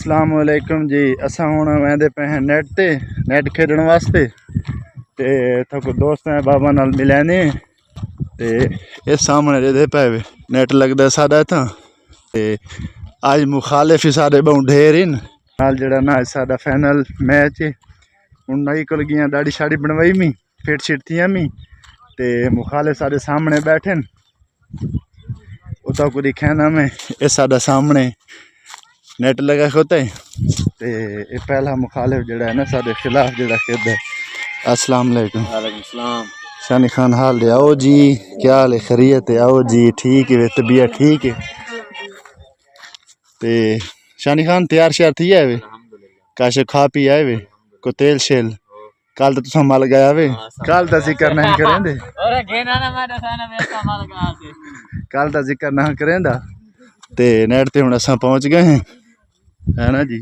अस्सलाम वालेकुम जी। असा हुण वेंदे पे हैं नेट खेडण वास्ते ते थको दोस्त हैं बाबा नाल मिलैने ते इस सामने जेदे पे नेट लगदा साडा इत्थां ते अज मुखालिफ ही साडे बहु ढेर इन नाल जेड़ा ना साडा फाइनल मैच है। हुण नई कोल गियां दाढ़ी शाड़ी बनवाई मी फिट शिट थियां मी ते मुखालिफ साडे सामने बैठे न उता को दिखाना में इस साडा सामने नेट लगा होता है ते ये पहला मुखालिफ जड़ा है ना साडे खिलाफ जड़ा खेद है। अस्सलाम वालेकुम। वालेकुम सलाम। शानी खान हाल है? आओ जी, क्या हाल है? खैरियत है? आओ जी, ठीक है, तबीयत ठीक है? ते शानी खान तैयार श्यार थी आए वे? काश खा पी आए वे? को तेल शेल कल तो तुसा मल गया वे, कल तो जिक्र नहीं करेंदे, कल तो जिक्र ना करेंदा ते नेट ते हुण असां पहुंच गए हैं, है ना जी।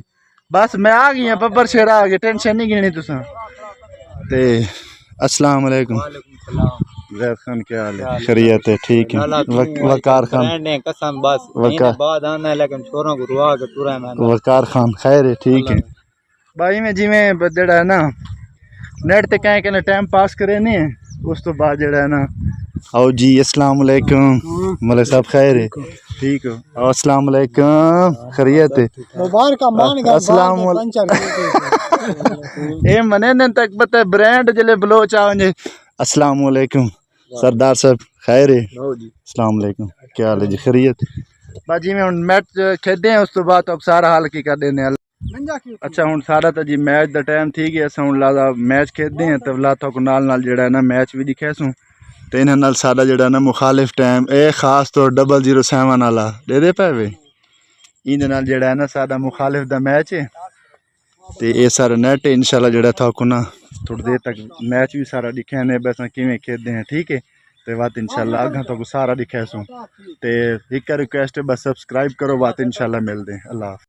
बस मैं आ गई बब्बर शेर आ गए, टेंशन नहीं गिनी तुसा ते अस्सलाम वालेकुम। जैद खान क्या हाल है? खैरियत है? ठीक है। वकार खान कसम बस बाद आना है लेकिन छोरों को रुआ के पूरा मैं वकार खान खैर है? ठीक है भाई। मैं जिमें जड़ा है ना नेट ते कहीं कहने टाइम पास करे नहीं उस तो बाद जड़ा है ना आओ जी। अस्सलाम वालेकुम। मलिक साहब खैर है? ठीक हो? अस्सलाम वालेकुम। खैरियत है? अस्सलाम ए मने तक पता है ब्रांड जले बलोच आवे। अस्सलाम वालेकुम सरदार साहब खैर है? अस्सलाम वालेकुम। क्या हाल है जी? खैरियत? बाजी में हुन मैच खेदे हैं उस तो बाद तो सारा हाल की कर देने। अच्छा हुन सारा तो जी मैच दा टाइम थी गया, असां हुन लादा मैच खेदे हैं तो लाता को नाल जेड़ा है ना मैच भी दिखेसूं ते इन्हां नाल साडा जेड़ा ना मुखालिफ टाइम ए खास तौर 007 वाला दे दे पे वे इंदे नाल जेड़ा है ना साडा मुखालिफ दा मैच है ते ए सारा नेट इंशाल्लाह जेड़ा था को ना थोड़ी देर तक मैच भी सारा दिखे ने बस किवें खेदे हैं। ठीक है ते बात इंशाल्लाह अगा तो सारा दिखेसूं ते एक रिक्वेस्ट है बस सब्सक्राइब करो, बात इंशाल्लाह मिलदे हैं। अल्लाह।